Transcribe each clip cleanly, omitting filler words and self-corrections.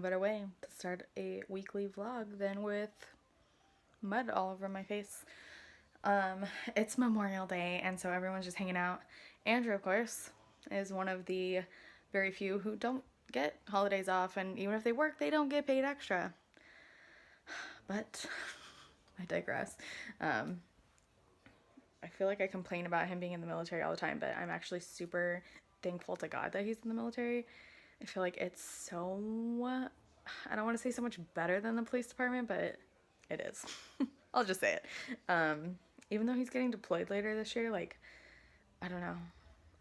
Better way to start a weekly vlog than with mud all over my face. It's Memorial Day, and so everyone's just hanging out. Andrew, of course, is one of the very few who don't get holidays off, and even if they work, they don't get paid extra. But I digress. I feel like I complain about him being in the military all the time, but I'm actually super thankful to God that he's in the military. I feel like it's so, I don't want to say so much better than the police department, but it is. I'll just say it. Even though he's getting deployed later this year, like, I don't know.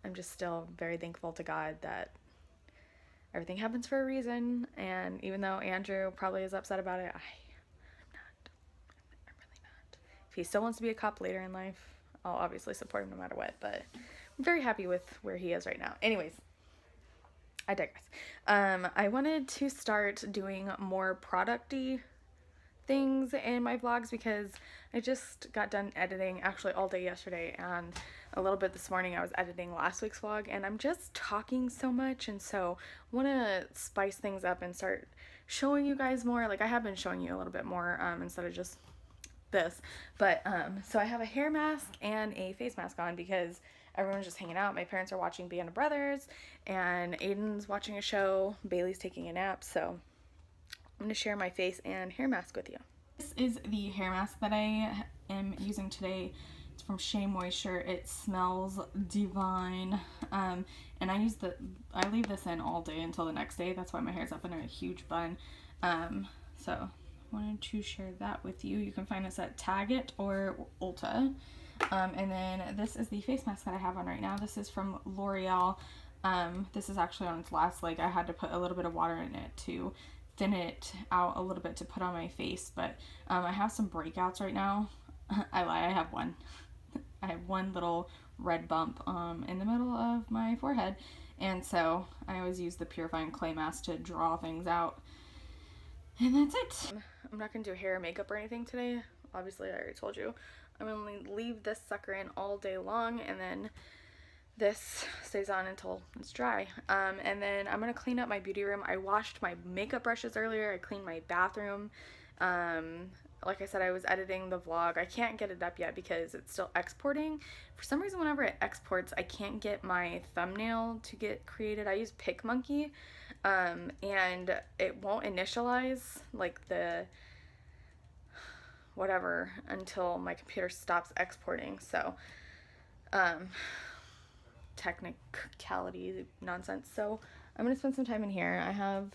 I'm just still very thankful to God that everything happens for a reason. And even though Andrew probably is upset about it, I'm not. I'm really not. If he still wants to be a cop later in life, I'll obviously support him no matter what. But I'm very happy with where he is right now. Anyways, I digress. I wanted to start doing more product-y things in my vlogs because I just got done editing actually all day yesterday and a little bit this morning. I was editing last week's vlog and I'm just talking so much, and so I want to spice things up and start showing you guys more. Like I have been showing you a little bit more instead of just this, but so I have a hair mask and a face mask on because everyone's just hanging out. My parents are watching Band of Brothers and Aiden's watching a show. Bailey's taking a nap, so I'm going to share my face and hair mask with you. This is the hair mask that I am using today. It's from Shea Moisture. It smells divine. And I leave this in all day until the next day. That's why my hair's up in a huge bun. So I wanted to share that with you. You can find this at Target or Ulta. And then this is the face mask that I have on right now. This is from L'Oreal. This is actually on its last leg. I had to put a little bit of water in it to thin it out a little bit to put on my face, but I have some breakouts right now. I lie, I have one. I have one little red bump in the middle of my forehead, and so I always use the purifying clay mask to draw things out, and that's it. I'm not gonna do hair or makeup or anything today. Obviously, I already told you. I'm gonna leave this sucker in all day long, and then this stays on until it's dry. And then I'm gonna clean up my beauty room. I washed my makeup brushes earlier. I cleaned my bathroom. Like I said, I was editing the vlog. I can't get it up yet because it's still exporting. For some reason, whenever it exports, I can't get my thumbnail to get created. I use PicMonkey, and it won't initialize like the whatever until my computer stops exporting. So technicality nonsense. So I'm gonna spend some time in here. I have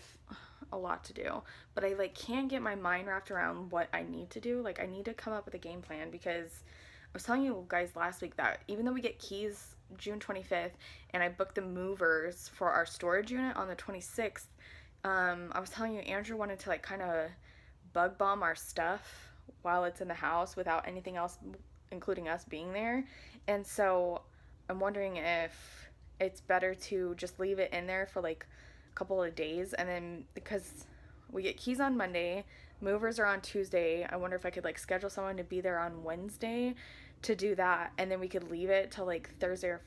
a lot to do, but I like can't get my mind wrapped around what I need to do. Like I need to come up with a game plan because I was telling you guys last week that even though we get keys June 25th and I booked the movers for our storage unit on the 26th, I was telling you Andrew wanted to like kind of bug bomb our stuff while it's in the house without anything else, including us, being there. And so I'm wondering if it's better to just leave it in there for like a couple of days, and then because we get keys on Monday, movers are on Tuesday, I wonder if I could like schedule someone to be there on Wednesday to do that, and then we could leave it till like Thursday, or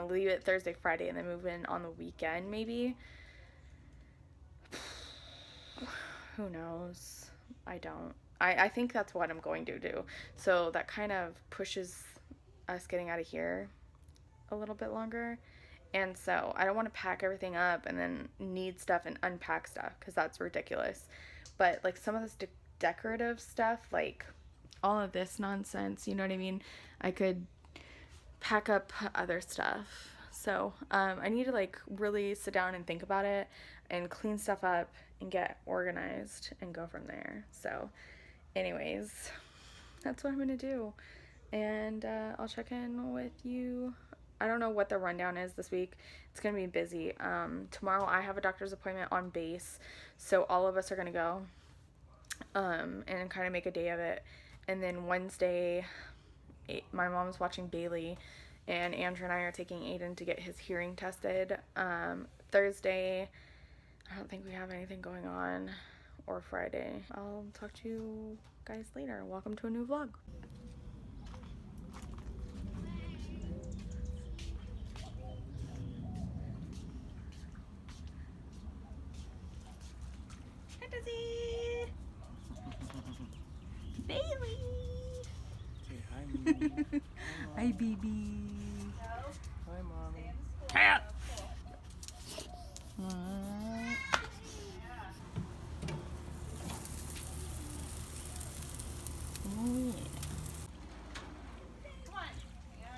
leave it Thursday, Friday, and then move in on the weekend maybe. Who knows? I think that's what I'm going to do. So that kind of pushes us getting out of here a little bit longer, and so I don't want to pack everything up and then need stuff and unpack stuff because that's ridiculous. But like some of this decorative stuff, like all of this nonsense, you know what I mean, I could pack up other stuff. So I need to like really sit down and think about it and clean stuff up and get organized and go from there. So anyways, that's what I'm gonna do, and I'll check in with you. I don't know what the rundown is this week. It's gonna be busy. Tomorrow I have a doctor's appointment on base, so all of us are gonna go and kind of make a day of it. And then Wednesday, my mom's watching Bailey, and Andrew and I are taking Aiden to get his hearing tested. Thursday, I don't think we have anything going on, or Friday. I'll talk to you guys later. Welcome to a new vlog. Hi, Dizzy. Bailey. Say hi, Mimi. Hi, baby. Hi, Mommy. Cat. Oh, yeah.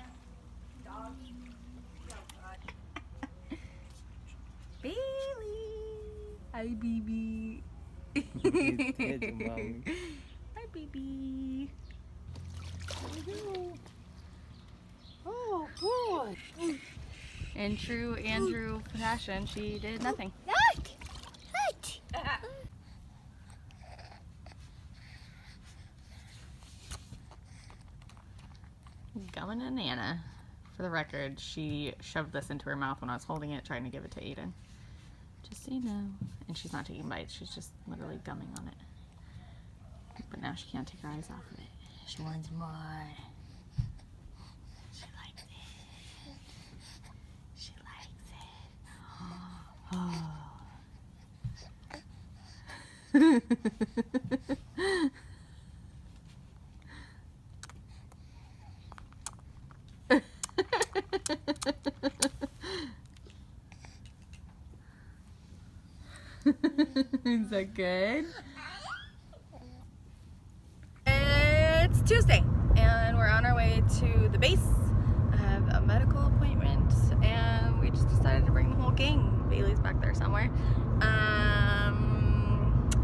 Bailey. Hi, baby. Head to Mommy. Hi, baby. Oh boy! In true Andrew fashion, she did nothing. Look! Look! Gummin' and Nana. For the record, she shoved this into her mouth when I was holding it, trying to give it to Aiden. Just so you know. And she's not taking bites, she's just literally gumming on it. But now she can't take her eyes off of it. She wants more. She likes it. She likes it. Oh. Is that good? It's Tuesday and we're on our way to the base. I have a medical appointment and we just decided to bring the whole gang. Bailey's back there somewhere.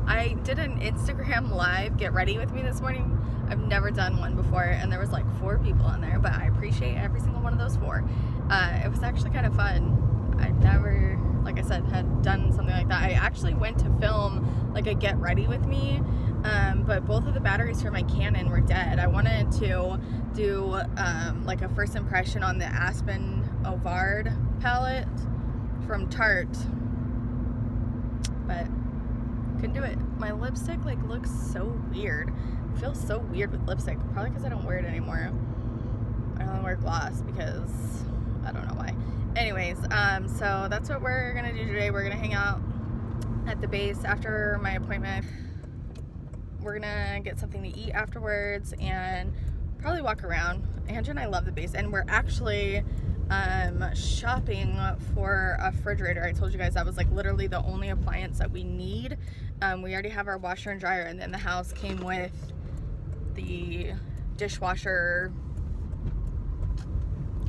I did an Instagram live get ready with me this morning. I've never done one before and there was like 4 people on there, but I appreciate every single one of those 4. It was actually kind of fun. I've never, like I said, had done something like that. I actually went to film like a get ready with me, but both of the batteries for my Canon were dead. I wanted to do like a first impression on the Aspen Ovard palette from Tarte, but couldn't do it. My lipstick like looks so weird. It feels so weird with lipstick, probably because I don't wear it anymore. I only wear gloss because I don't know why. Anyways, so that's what we're gonna do today. We're gonna hang out at the base after my appointment. We're gonna get something to eat afterwards and probably walk around. Andrew and I love the base, and we're actually shopping for a refrigerator. I told you guys that was like literally the only appliance that we need. We already have our washer and dryer, and then the house came with the dishwasher,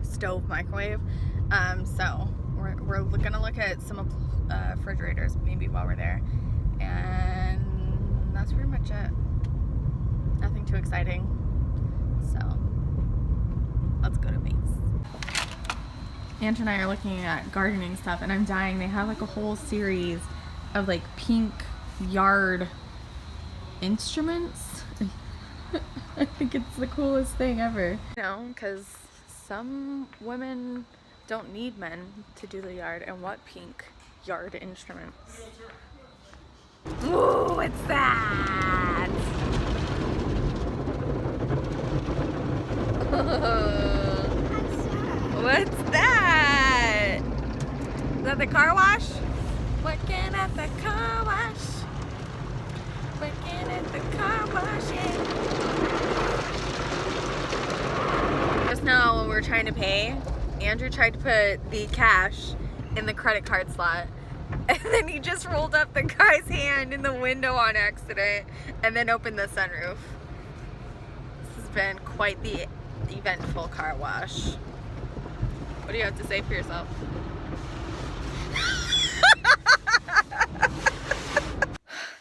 stove, microwave. So we're gonna look at some refrigerators maybe while we're there, and that's pretty much it. Nothing too exciting. So let's go to base. Aunt and I are looking at gardening stuff, and I'm dying. They have like a whole series of like pink yard instruments. I think it's the coolest thing ever. You know, because some women don't need men to do the yard, and what pink yard instruments? Ooh, what's that? What's that? Is that the car wash? Working at the car wash. Working at the car wash, yeah. Just now when we were trying to pay, Andrew tried to put the cash in the credit card slot, and then he just rolled up the guy's hand in the window on accident and then opened the sunroof. This has been quite the eventful car wash. What do you have to say for yourself?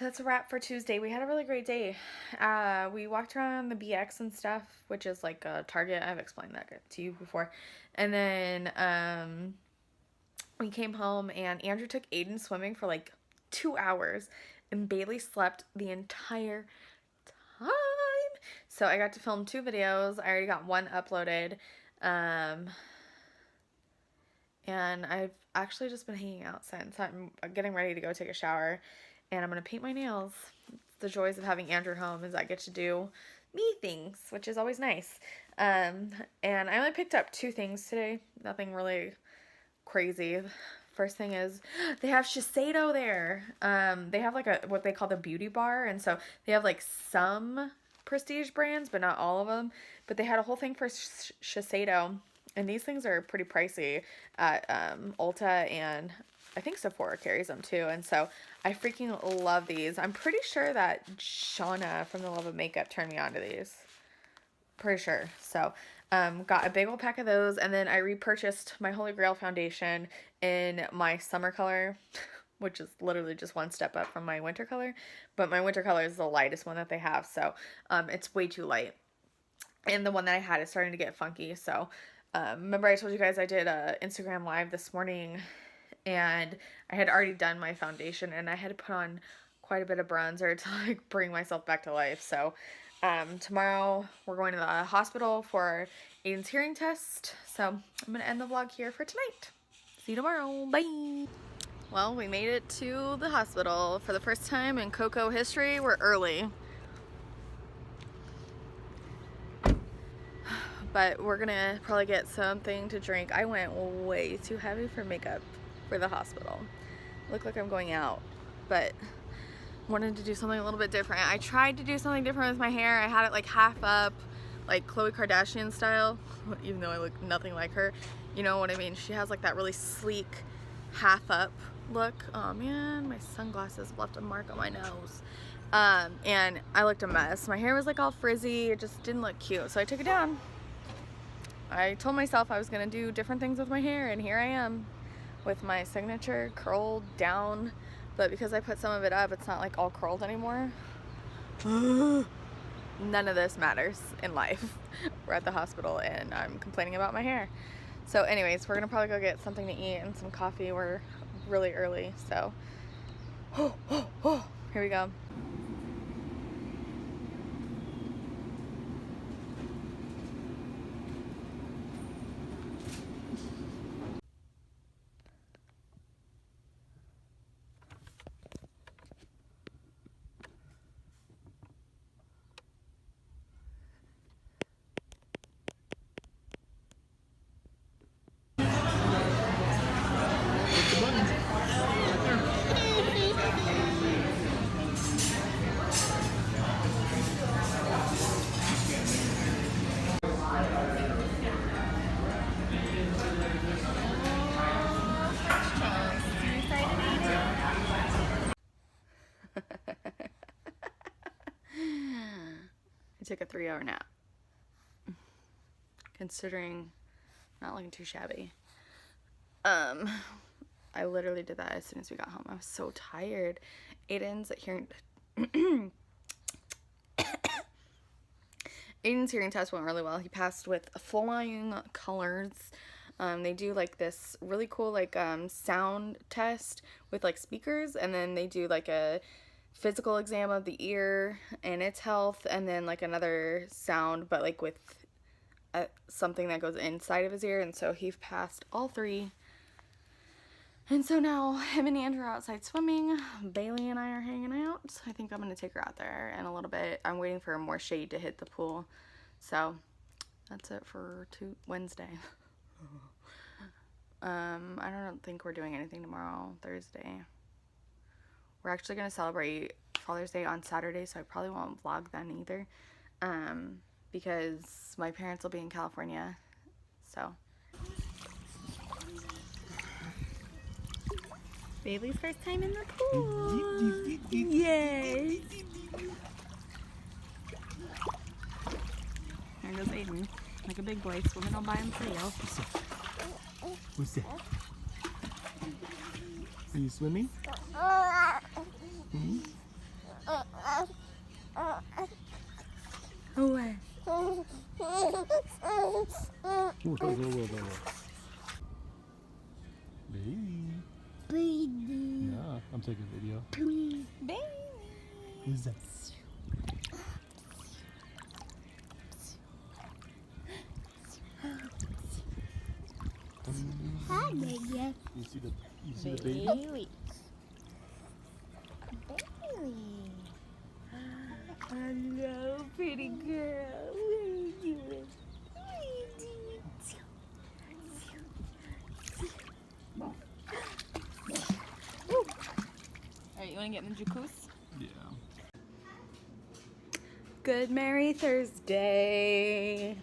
That's a wrap for Tuesday. We had a really great day. We walked around the BX and stuff, which is like a Target. I've explained that to you before. And then we came home and Andrew took Aiden swimming for like 2 hours and Bailey slept the entire time. So I got to film 2 videos. I already got 1 uploaded. And I've actually just been hanging out since. I'm getting ready to go take a shower. And I'm going to paint my nails. The joys of having Andrew home is I get to do me things, which is always nice. And I only picked up 2 things today. Nothing really crazy. first thing is they have Shiseido there. They have like what they call the beauty bar, and so they have like some prestige brands, but not all of them. But they had a whole thing for Shiseido, and these things are pretty pricey at Ulta, and I think Sephora carries them too. And so I freaking love these. I'm pretty sure that Shauna from The Love of Makeup turned me on to these. Pretty sure. So got a big old pack of those, and then I repurchased my Holy Grail foundation in my summer color, which is literally just one step up from my winter color, but my winter color is the lightest one that they have, so it's way too light, and the one that I had is starting to get funky. So remember I told you guys I did a Instagram live this morning, and I had already done my foundation, and I had to put on quite a bit of bronzer to like bring myself back to life. So tomorrow we're going to the hospital for Aiden's hearing test. So I'm going to end the vlog here for tonight. See you tomorrow. Bye. Well, we made it to the hospital for the first time in Cocco history. We're early. But we're going to probably get something to drink. I went way too heavy for makeup for the hospital. Look like I'm going out, but wanted to do something a little bit different. I tried to do something different with my hair. I had it like half up, like Khloe Kardashian style, even though I look nothing like her. You know what I mean? She has like that really sleek half up look. Oh man, my sunglasses left a mark on my nose. And I looked a mess. My hair was like all frizzy. It just didn't look cute. So I took it down. I told myself I was gonna do different things with my hair, and here I am with my signature curled down. But because I put some of it up, it's not like all curled anymore. None of this matters in life. We're at the hospital and I'm complaining about my hair. So anyways, we're gonna probably go get something to eat and some coffee. We're really early, so here we go. I took a 3-hour nap. Considering not looking too shabby. I literally did that as soon as we got home. I was so tired. Aiden's hearing test went really well. He passed with flying colors. They do like this really cool like sound test with like speakers, and then they do like a physical exam of the ear and its health, and then like another sound but like with something that goes inside of his ear. And so he passed all 3, and so now him and Andrew are outside swimming. Bailey and I are hanging out. I think I'm gonna take her out there in a little bit. I'm waiting for more shade to hit the pool. So that's it for Wednesday. I don't think we're doing anything tomorrow, Thursday. We're actually going to celebrate Father's Day on Saturday, so I probably won't vlog then either, because my parents will be in California, so. Bailey's first time in the pool. Yes. There goes Aiden, like a big boy, swimming all by himself. What's that? Are you swimming? Hmm? Away. Whoa. Baby. Yeah, I'm taking a video. Baby. Who's that? Hi, baby. You see the baby? Baby. Hello, pretty girl. What are you doing? What are you doing? get in the jacuzzi? Yeah. Good Merry Thursday.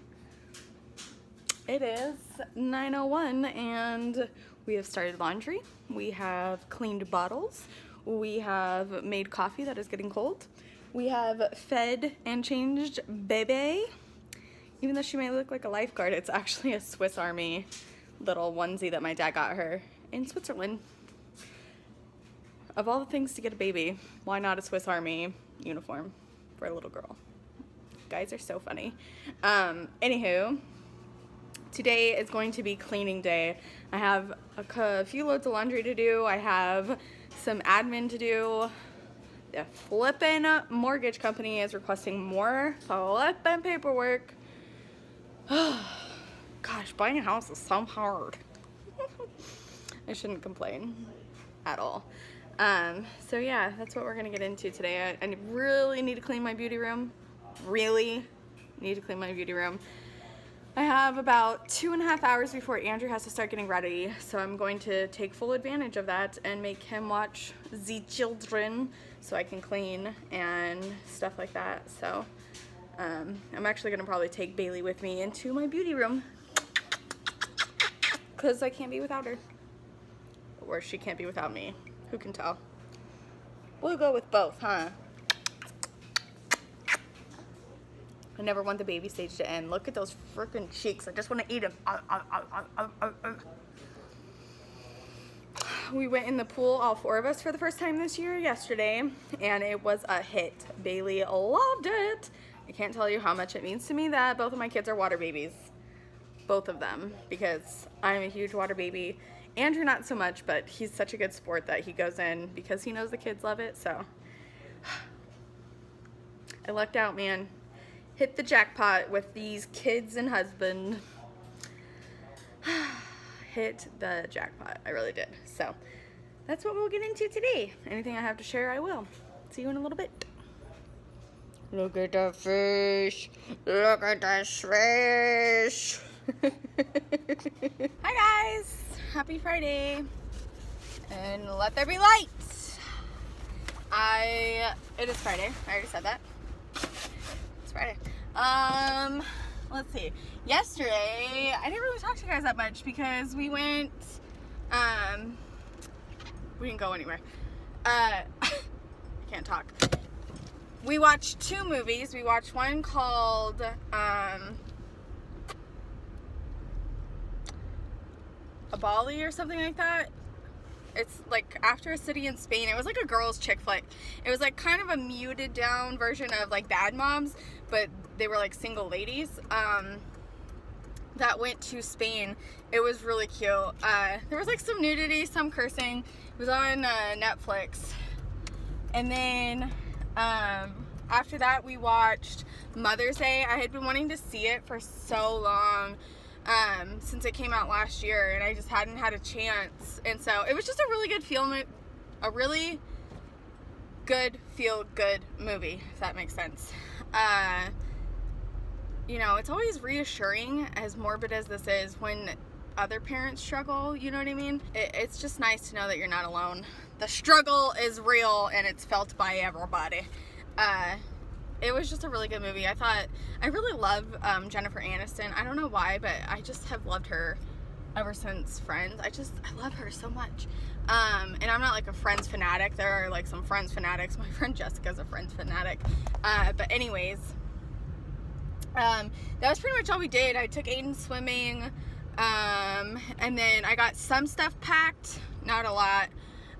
It is 9:01 and we have started laundry. We have cleaned bottles. We have made coffee that is getting cold. We have fed and changed Bebe. Even though she may look like a lifeguard, it's actually a Swiss Army little onesie that my dad got her in Switzerland. Of all the things to get a baby, why not a Swiss Army uniform for a little girl? Guys are so funny. Anywho, today is going to be cleaning day. I have a few loads of laundry to do. I have some admin to do. The flippin' mortgage company is requesting more flippin' paperwork. Gosh, buying a house is so hard. I shouldn't complain at all. So yeah, that's what we're gonna get into today. I really need to clean my beauty room. Really need to clean my beauty room. I have about 2.5 hours before Andrew has to start getting ready, so I'm going to take full advantage of that and make him watch the children so I can clean and stuff like that. So I'm actually gonna probably take Bailey with me into my beauty room because I can't be without her, or she can't be without me. Who can tell? We'll go with both, huh? I never want the baby stage to end. Look at those freaking cheeks. I just want to eat them. We went in the pool, all 4 of us, for the first time this year yesterday, and it was a hit. Bailey loved it. I can't tell you how much it means to me that both of my kids are water babies. Both of them, because I'm a huge water baby. Andrew not so much, but he's such a good sport that he goes in because he knows the kids love it, so. I lucked out, man. Hit the jackpot with these kids and husband. Hit the jackpot. I really did. So that's what we'll get into today. Anything I have to share, I will. See you in a little bit. Look at the fish. Look at this fish. Hi guys. Happy Friday. And let there be light. It is Friday. I already said that. Friday. Let's see. Yesterday, I didn't really talk to you guys that much because we went, we didn't go anywhere. I can't talk. We watched 2 movies. We watched one called, Bali or something like that. It's like After a City in Spain. It was like a girls' chick flick. It was like kind of a muted down version of like Bad Moms, but they were like single ladies that went to Spain. It was really cute. There was like some nudity, some cursing. It was on Netflix. And then after that we watched Mother's Day. I had been wanting to see it for so long. Since it came out last year, and I just hadn't had a chance, and so it was just a really good feel-good movie, if that makes sense. You know, it's always reassuring, as morbid as this is, when other parents struggle, you know what I mean? It's just nice to know that you're not alone. The struggle is real, and it's felt by everybody. It was just a really good movie. I really love Jennifer Aniston. I don't know why, but I just have loved her ever since Friends. I love her so much. And I'm not like a Friends fanatic. There are like some Friends fanatics. My friend Jessica's a Friends fanatic. But anyways, that was pretty much all we did. I took Aiden swimming, and then I got some stuff packed, not a lot.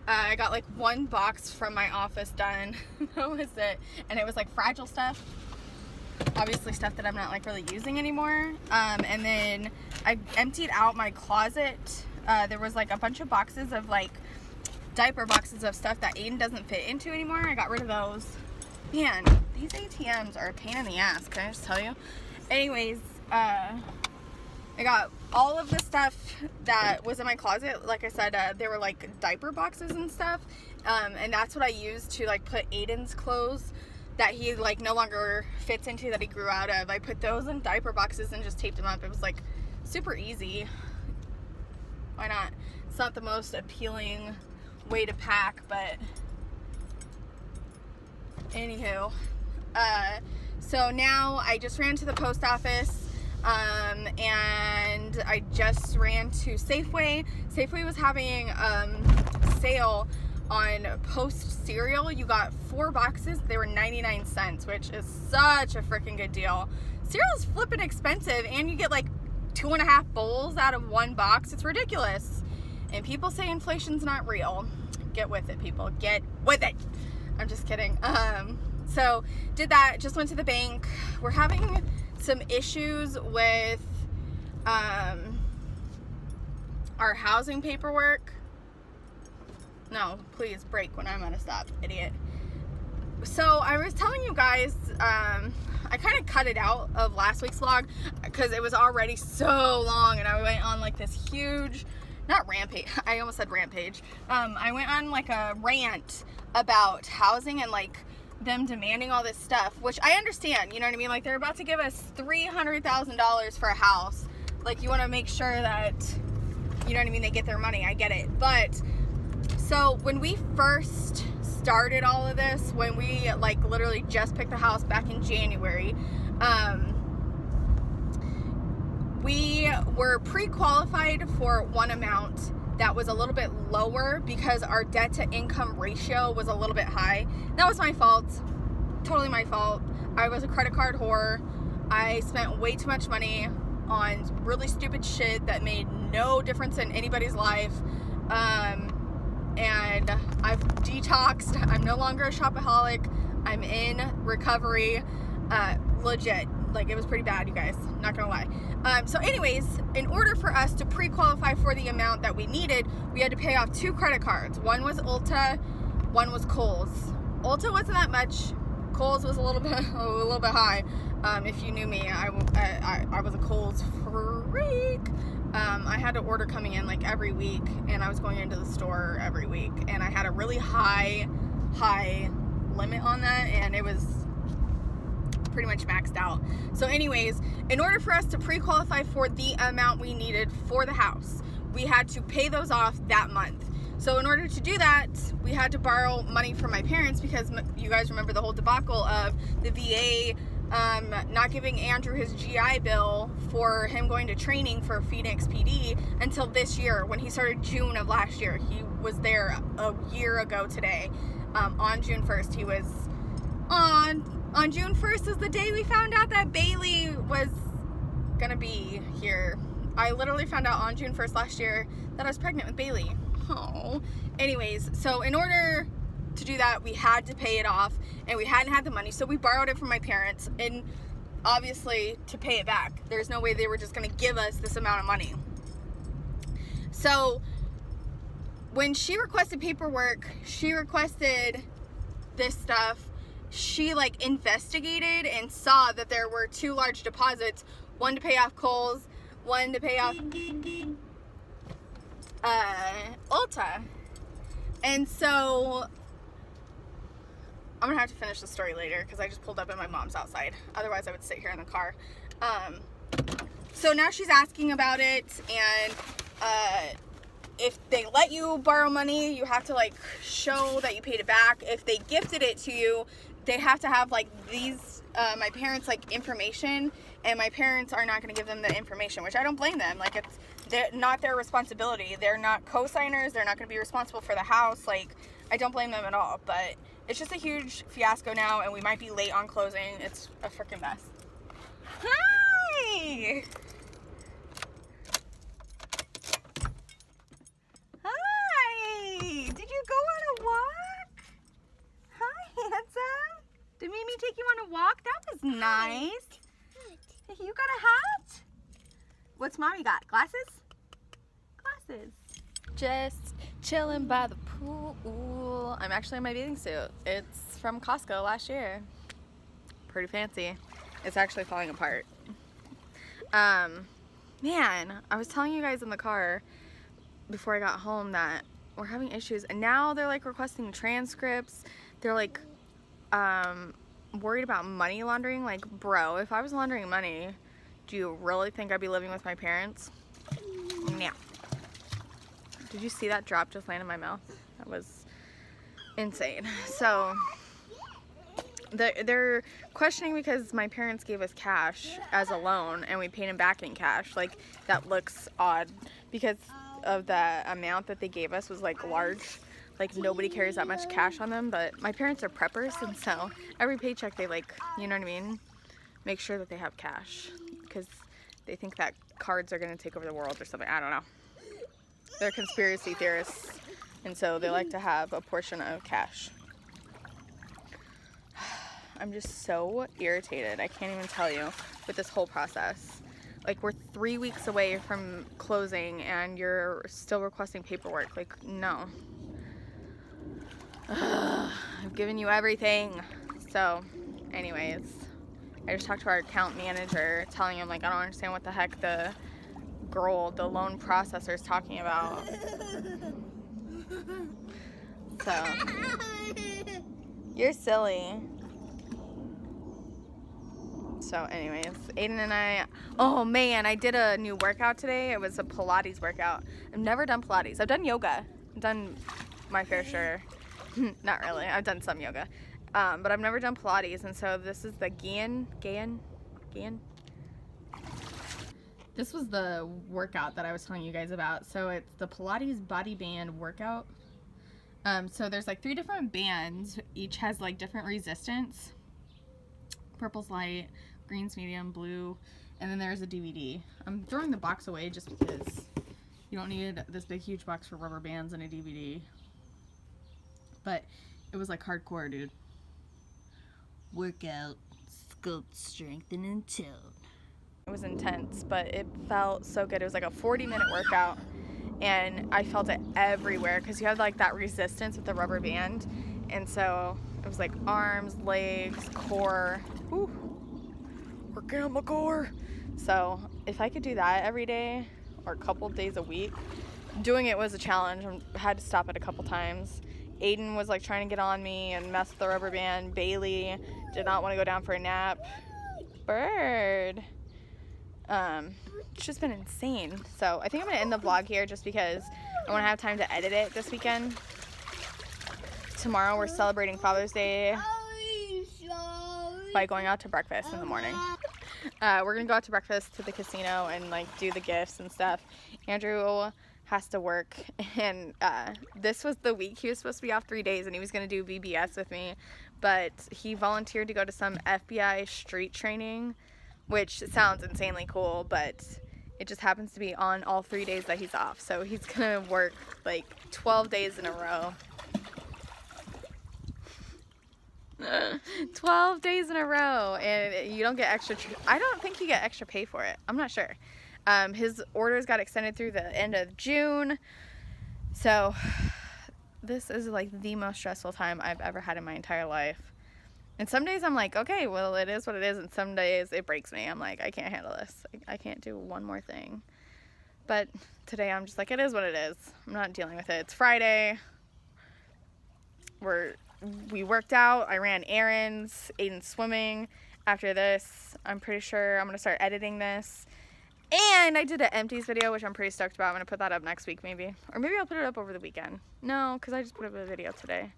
I got like 1 box from my office done. That was it. And it was like fragile stuff. Obviously stuff that I'm not like really using anymore. And then I emptied out my closet. There was like a bunch of boxes of like diaper boxes of stuff that Aiden doesn't fit into anymore. I got rid of those. Man, these ATMs are a pain in the ass, can I just tell you? Anyways, I got all of the stuff that was in my closet. Like I said, there were like diaper boxes and stuff, and that's what I used to like put Aiden's clothes that he like no longer fits into, that he grew out of. I put those in diaper boxes and just taped them up. It was like super easy. Why not? It's not the most appealing way to pack, but Anywho, so now I just ran to the post office, and I just ran to Safeway. Safeway was having sale on Post cereal. You got 4 boxes. They were 99 cents, which is such a freaking good deal. Cereal is flipping expensive, and you get like 2.5 bowls out of 1 box. It's ridiculous. And people say inflation's not real. Get with it, people. Get with it. I'm just kidding. So did that, just went to the bank. We're having some issues with our housing paperwork. No, please break when I'm at a stop, idiot. So I was telling you guys, I kind of cut it out of last week's vlog because it was already so long, and I went on like this huge, not rampage, I almost said rampage. I went on like a rant about housing and like them demanding all this stuff, which I understand, you know what I mean? Like, they're about to give us $300,000 for a house. Like, you want to make sure that, you know what I mean, they get their money. I get it. But so when we first started all of this, when we like literally just picked the house back in January, we were pre-qualified for one amount that was a little bit lower because our debt to income ratio was a little bit high. That was my fault. Totally my fault. I was a credit card whore. I spent way too much money on really stupid shit that made no difference in anybody's life. And I've detoxed. I'm no longer a shopaholic. I'm in recovery. Legit. Like, it was pretty bad, you guys. Not gonna lie. So anyways, in order for us to pre-qualify for the amount that we needed, we had to pay off 2 credit cards. One was Ulta, one was Kohl's. Ulta wasn't that much. Kohl's was a little bit high. If you knew me, I was a Kohl's freak. I had an order coming in like every week, and I was going into the store every week, and I had a really high limit on that, and it was pretty much maxed out. So anyways, in order for us to pre-qualify for the amount we needed for the house, we had to pay those off that month. So in order to do that, we had to borrow money from my parents, because you guys remember the whole debacle of the VA not giving Andrew his GI Bill for him going to training for Phoenix PD until this year, when he started June of last year. He was there a year ago today. On June 1st, he was on June 1st is the day we found out that Bailey was gonna be here. I literally found out on June 1st last year that I was pregnant with Bailey. Oh. Anyways, so in order to do that, we had to pay it off, and we hadn't had the money, so we borrowed it from my parents, and obviously to pay it back. There's no way they were just gonna give us this amount of money. So when she requested paperwork, she requested this stuff. She like investigated and saw that there were 2 large deposits, one to pay off Kohl's, one to pay off Ulta. And so I'm gonna have to finish the story later because I just pulled up and my mom's outside. Otherwise I would sit here in the car. So now she's asking about it, and if they let you borrow money, you have to like show that you paid it back. If they gifted it to you, they have to have like these my parents like information, and my parents are not going to give them the information, which I don't blame them. Like, it's not their responsibility. They're not co-signers. They're not going to be responsible for the house. Like, I don't blame them at all. But it's just a huge fiasco now, and we might be late on closing. It's a freaking mess. Hi. Did you go on a walk? Hi, handsome. Did Mimi take you on a walk? That was nice. You got a hat? What's Mommy got? Glasses? Glasses. Just chilling by the pool. I'm actually in my bathing suit. It's from Costco last year. Pretty fancy. It's actually falling apart. Man, I was telling you guys in the car before I got home that we're having issues, and now they're like requesting transcripts. They're like worried about money laundering. Like, bro, if I was laundering money, do you really think I'd be living with my parents? Yeah. Did you see that drop just land in my mouth? That was insane. So They're questioning because my parents gave us cash as a loan and we paid them back in cash. Like, that looks odd because of the amount that they gave us was like large. Like, nobody carries that much cash on them, but my parents are preppers, and so every paycheck they, like, you know what I mean, make sure that they have cash because they think that cards are going to take over the world or something. I don't know. They're conspiracy theorists, and so they like to have a portion of cash. I'm just so irritated. I can't even tell you with this whole process. Like, we're 3 weeks away from closing and you're still requesting paperwork. Like, no. I've given you everything. So, anyways, I just talked to our account manager telling him, like, I don't understand what the heck the girl, the loan processor is talking about. So, you're silly. So anyways, Aiden and I, oh man, I did a new workout today. It was a Pilates workout. I've never done Pilates. I've done yoga. I've done my fair share. Not really. I've done some yoga. But I've never done Pilates. And so this is the Gian. This was the workout that I was telling you guys about. So it's the Pilates body band workout. So there's like 3 different bands. Each has like different resistance. Purple's light, green's medium, blue, and then there's a DVD. I'm throwing the box away just because you don't need this big huge box for rubber bands and a DVD. But it was like hardcore, dude. Workout, sculpt, strengthen, and tone. It was intense, but it felt so good. It was like a 40-minute workout, and I felt it everywhere because you had like that resistance with the rubber band, and so it was like arms, legs, core. Whew. Working on my core. So if I could do that every day or a couple days a week, doing it was a challenge. I had to stop it a couple times. Aiden was like trying to get on me and mess with the rubber band. Bailey did not want to go down for a nap. Bird. It's just been insane. So I think I'm gonna end the vlog here just because I want to have time to edit it this weekend. Tomorrow we're celebrating Father's Day by going out to breakfast in the morning. We're gonna go out to breakfast to the casino and like do the gifts and stuff. Andrew has to work, and this was the week he was supposed to be off 3 days, and he was gonna do VBS with me, but he volunteered to go to some FBI street training, which sounds insanely cool, but it just happens to be on all 3 days that he's off. So he's gonna work like 12 days in a row. 12 days in a row, and you don't get extra. I don't think you get extra pay for it. I'm not sure. His orders got extended through the end of June, so this is like the most stressful time I've ever had in my entire life. And some days I'm like, okay, well, it is what it is, and some days it breaks me. I'm like, I can't handle this. I can't do one more thing. But today I'm just like, it is what it is. I'm not dealing with it. It's Friday. We worked out. I ran errands. Aiden's swimming. After this, I'm pretty sure I'm going to start editing this. And I did an empties video, which I'm pretty stoked about. I'm going to put that up next week maybe. Or maybe I'll put it up over the weekend. No, because I just put up a video today.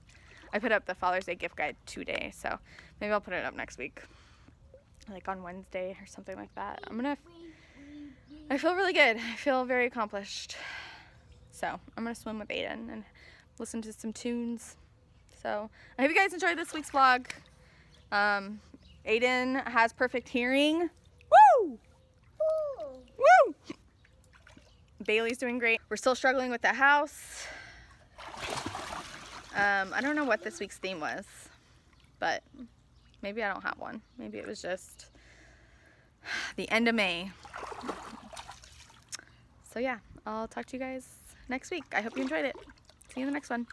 I put up the Father's Day gift guide today, so maybe I'll put it up next week. Like on Wednesday or something like that. I feel really good. I feel very accomplished. So I'm going to swim with Aiden and listen to some tunes. So I hope you guys enjoyed this week's vlog. Aiden has perfect hearing. Woo! Woo! Bailey's doing great. We're still struggling with the house. I don't know what this week's theme was, but maybe I don't have one. Maybe it was just the end of May. So yeah, I'll talk to you guys next week. I hope you enjoyed it. See you in the next one.